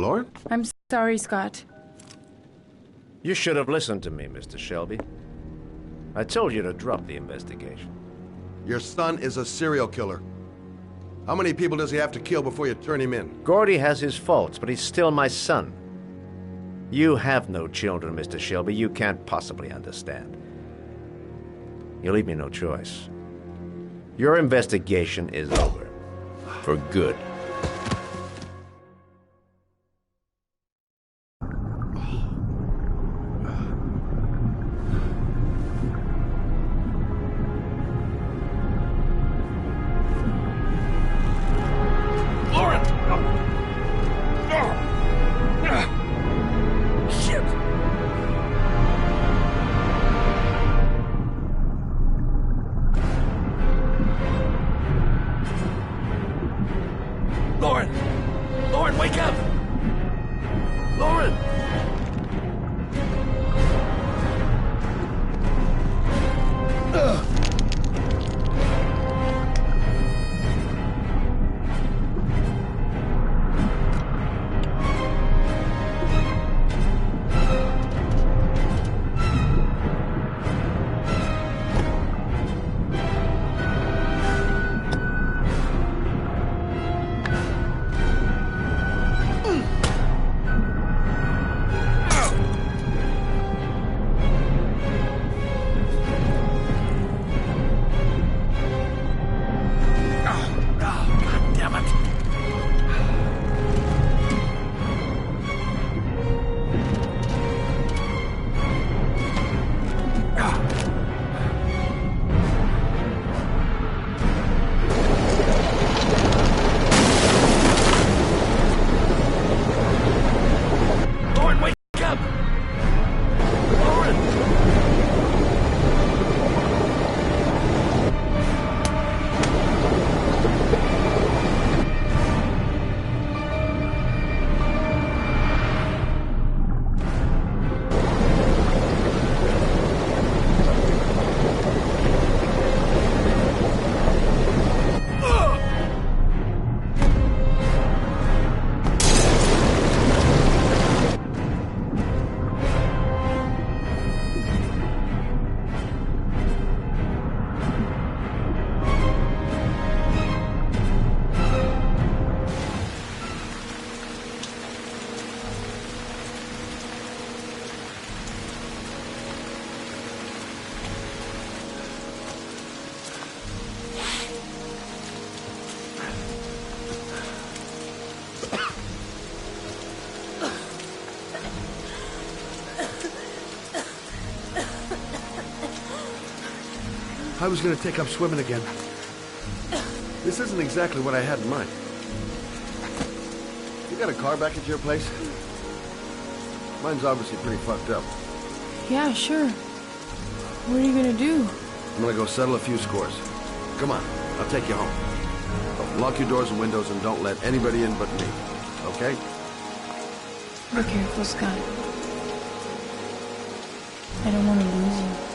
Lauren? I'm sorry, Scott. You should have listened to me, Mr. Shelby. I told you to drop the investigation. Your son is a serial killer. How many people does he have to kill before you turn him in? Gordy has his faults, but he's still my son. You have no children, Mr. Shelby. You can't possibly understand. You leave me no choice. Your investigation is over. For good. Lauren, wake up! Lauren! I was gonna take up swimming again. This isn't exactly what I had in mind. You got a car back at your place? Mine's obviously pretty fucked up. Yeah, sure. What are you gonna do? I'm gonna go settle a few scores. Come on, I'll take you home. But lock your doors and windows and don't let anybody in but me. Okay? Be careful, Scott. I don't want to lose you.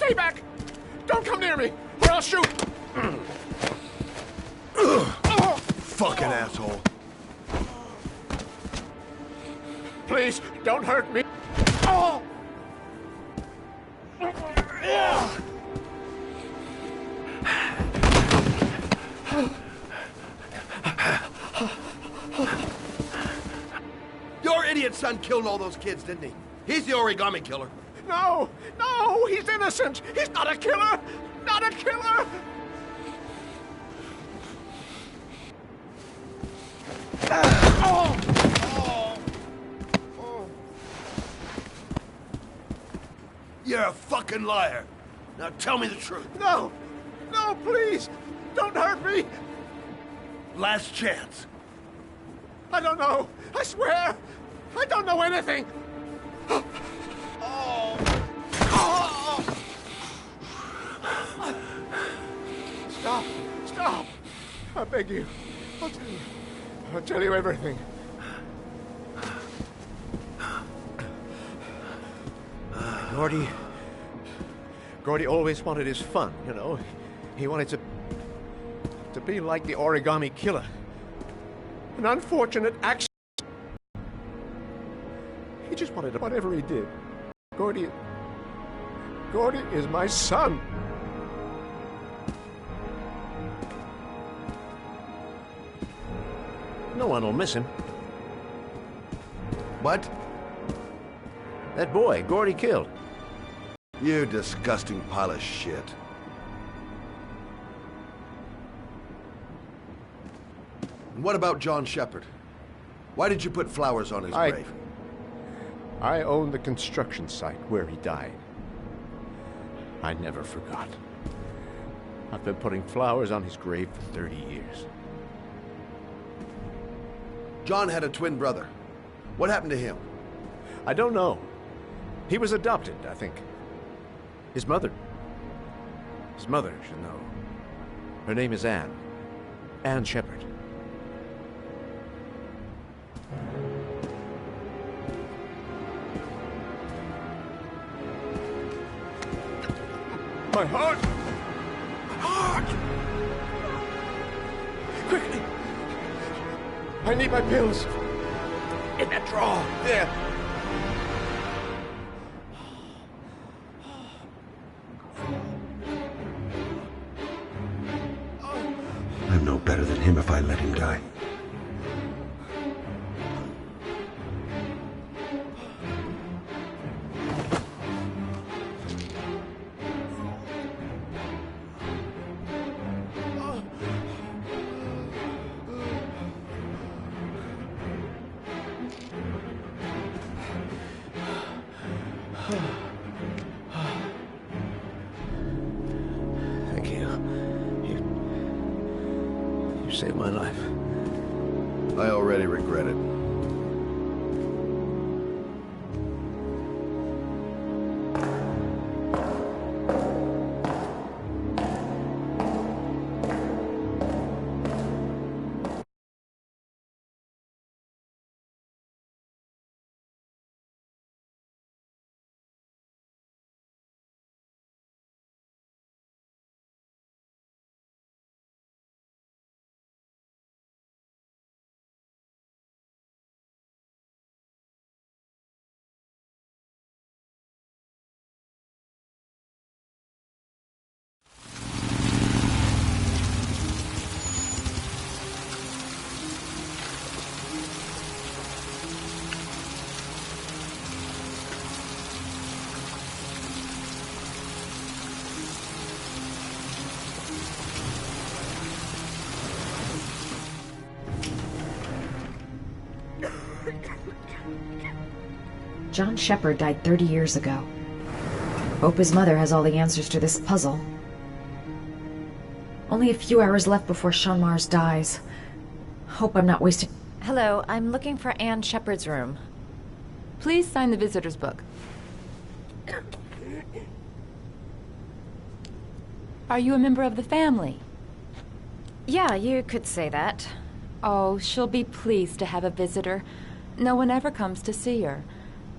Stay back! Don't come near me, or I'll shoot! Fucking asshole. Please, don't hurt me. Oh! Your idiot son killed all those kids, didn't he? He's the origami killer. No, no, he's innocent. He's not a killer. Not a killer. You're a fucking liar. Now tell me the truth. No, no, please, don't hurt me. Last chance. I don't know. I swear, I don't know anything. Stop, stop. I beg you. I'll tell you everything. Gordy always wanted his fun, you know. He wanted to be like the origami killer. An unfortunate accident. He just wanted to, whatever he did. Gordy is my son. No one will miss him. What? That boy, Gordy killed. You disgusting pile of shit. And what about John Shepard? Why did you put flowers on his grave? I own the construction site where he died. I never forgot. I've been putting flowers on his grave for 30 years. John had a twin brother. What happened to him? I don't know. He was adopted, I think. His mother should know. Her name is Anne. Anne Shepard. My heart! My heart! Quickly! I need my pills. In that drawer. There. I'm no better than him if I let him die. Thank you. You saved my life. I already regret it. John Shepard died 30 years ago. Hope his mother has all the answers to this puzzle. Only a few hours left before Sean Mars dies. Hope I'm not wasting... Hello, I'm looking for Anne Shepard's room. Please sign the visitor's book. Are you a member of the family? Yeah, you could say that. Oh, she'll be pleased to have a visitor. No one ever comes to see her.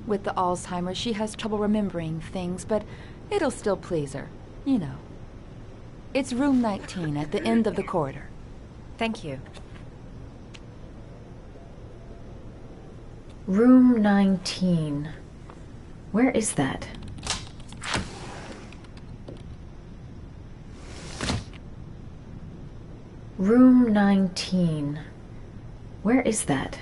With the Alzheimer's, she has trouble remembering things, but It'll still please her, you know. It's room 19 at the end of the corridor. Thank you. Room 19. Where is that? Room 19. Where is that?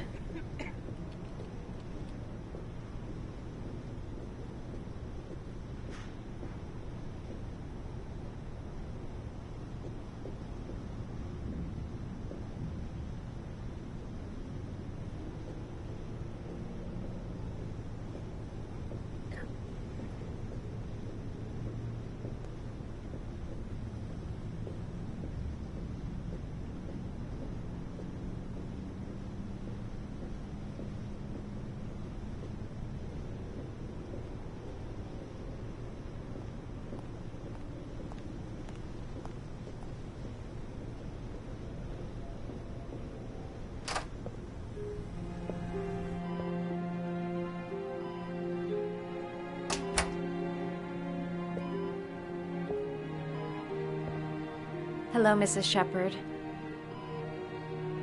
Hello, Mrs. Shepherd.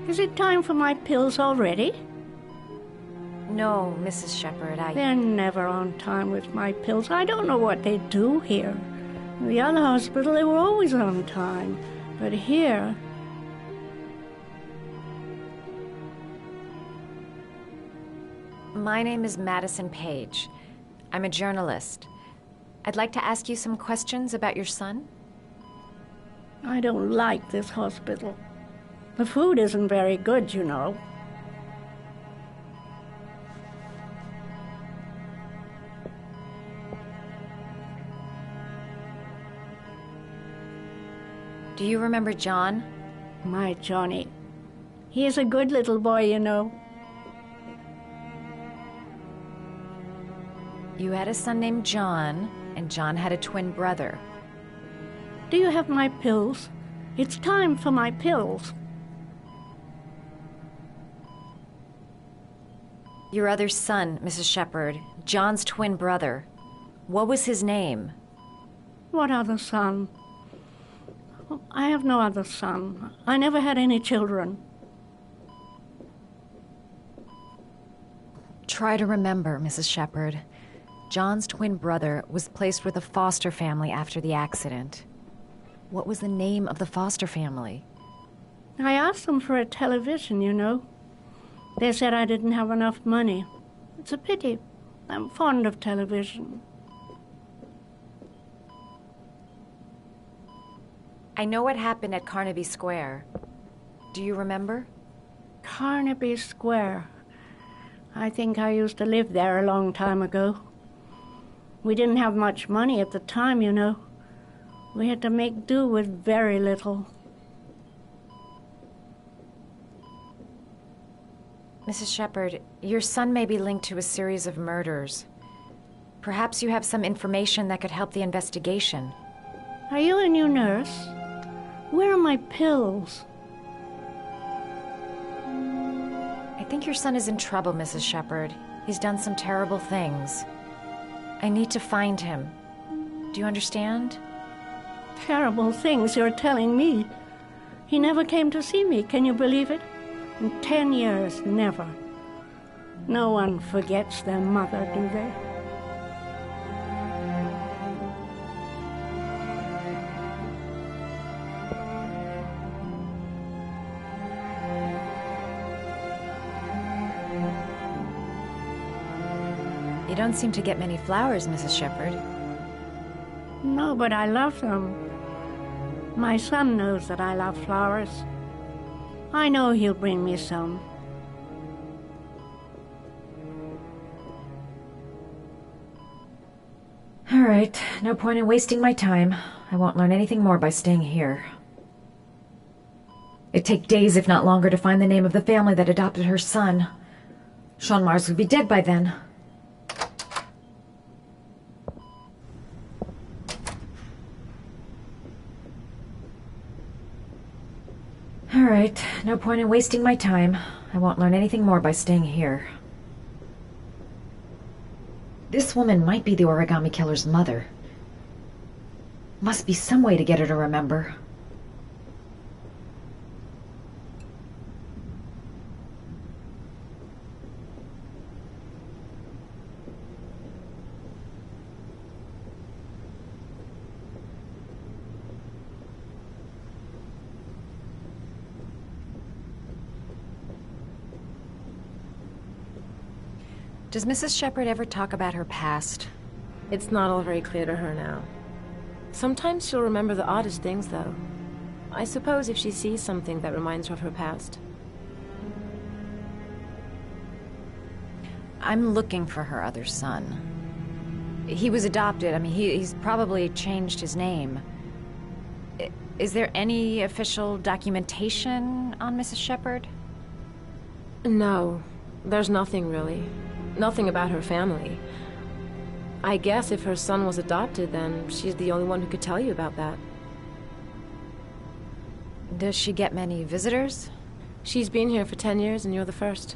Is it time for my pills already? No, Mrs. Shepherd, They're never on time with my pills. I don't know what they do here. In the other hospital, they were always on time. But here... My name is Madison Page. I'm a journalist. I'd like to ask you some questions about your son. I don't like this hospital. The food isn't very good, you know. Do you remember John? My Johnny. He is a good little boy, you know. You had a son named John, and John had a twin brother. Do you have my pills? It's time for my pills. Your other son, Mrs. Shepherd, John's twin brother. What was his name? What other son? I have no other son. I never had any children. Try to remember, Mrs. Shepherd. John's twin brother was placed with a foster family after the accident. What was the name of the foster family? I asked them for a television, you know. They said I didn't have enough money. It's a pity. I'm fond of television. I know what happened at Carnaby Square. Do you remember? Carnaby Square. I think I used to live there a long time ago. We didn't have much money at the time, you know. We had to make do with very little. Mrs. Shepherd, your son may be linked to a series of murders. Perhaps you have some information that could help the investigation. Are you a new nurse? Where are my pills? I think your son is in trouble, Mrs. Shepherd. He's done some terrible things. I need to find him. Do you understand? Terrible things you're telling me. He never came to see me, can you believe it? In 10 years, never. No one forgets their mother, do they? You don't seem to get many flowers, Mrs. Shepherd. No, but I love them. My son knows that I love flowers. I know he'll bring me some. All right, no point in wasting my time. I won't learn anything more by staying here. It'd take days, if not longer, to find the name of the family that adopted her son. Sean Mars would be dead by then. All right, no point in wasting my time. I won't learn anything more by staying here. This woman might be the origami killer's mother. Must be some way to get her to remember. Does Mrs. Shepherd ever talk about her past? It's not all very clear to her now. Sometimes she'll remember the oddest things, though. I suppose if she sees something that reminds her of her past. I'm looking for her other son. He was adopted. I mean, he's probably changed his name. Is there any official documentation on Mrs. Shepherd? No, there's nothing really. Nothing about her family. I guess if her son was adopted, then she's the only one who could tell you about that. Does she get many visitors? She's been here for 10 years and you're the first.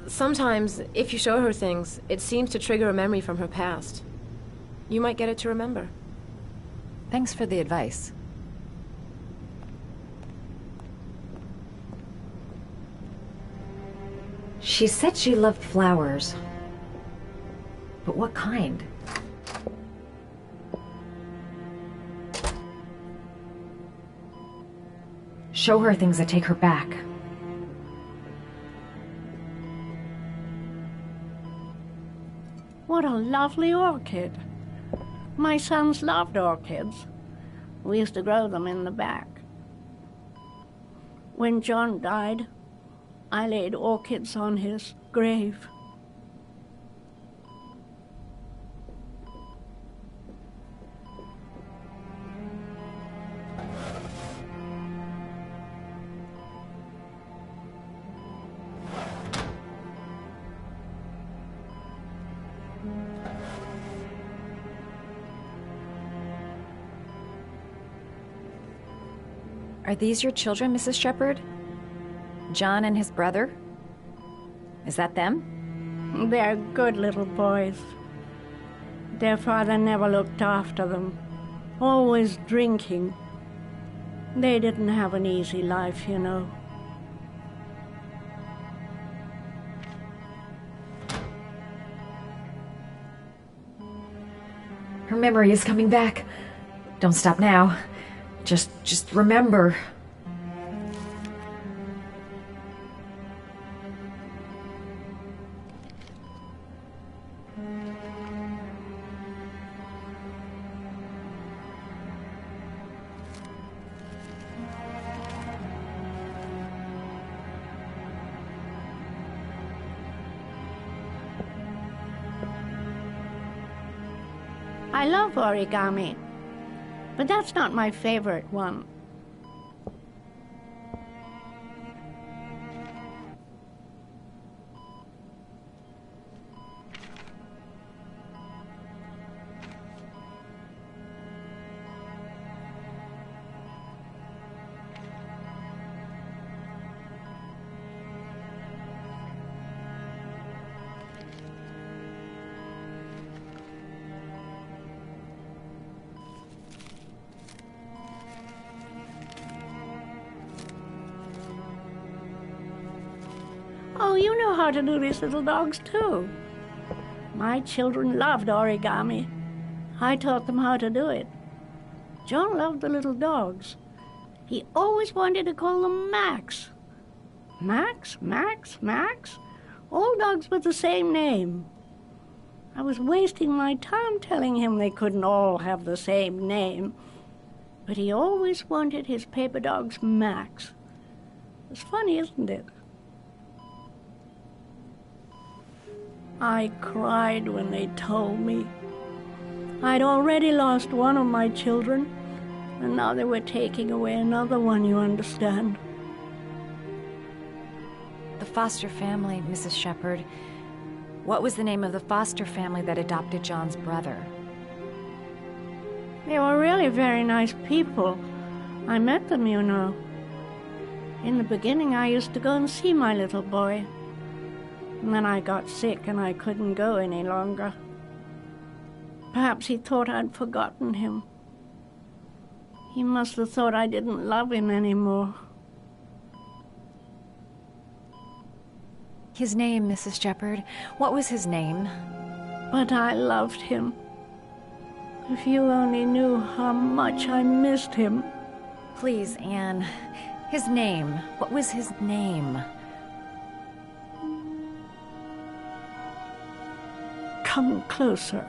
Sometimes, if you show her things, it seems to trigger a memory from her past. You might get it to remember. Thanks for the advice. She said she loved flowers. But what kind? Show her things that take her back. What a lovely orchid. My sons loved orchids. We used to grow them in the back. When John died, I laid orchids on his grave. Are these your children, Mrs. Shepherd? John and his brother? Is that them? They're good little boys. Their father never looked after them, always drinking. They didn't have an easy life, you know. Her memory is coming back. Don't stop now. Just remember. I love origami, but that's not my favorite one. Oh, you know how to do these little dogs, too. My children loved origami. I taught them how to do it. John loved the little dogs. He always wanted to call them Max. Max, Max, Max? All dogs with the same name. I was wasting my time telling him they couldn't all have the same name. But he always wanted his paper dogs Max. It's funny, isn't it? I cried when they told me. I'd already lost one of my children, and now they were taking away another one, you understand. The foster family, Mrs. Shepherd. What was the name of the foster family that adopted John's brother? They were really very nice people. I met them, you know. In the beginning, I used to go and see my little boy. And then I got sick and I couldn't go any longer. Perhaps he thought I'd forgotten him. He must have thought I didn't love him anymore. His name, Mrs. Shepherd. What was his name? But I loved him. If you only knew how much I missed him. Please, Anne. His name. What was his name? Come closer.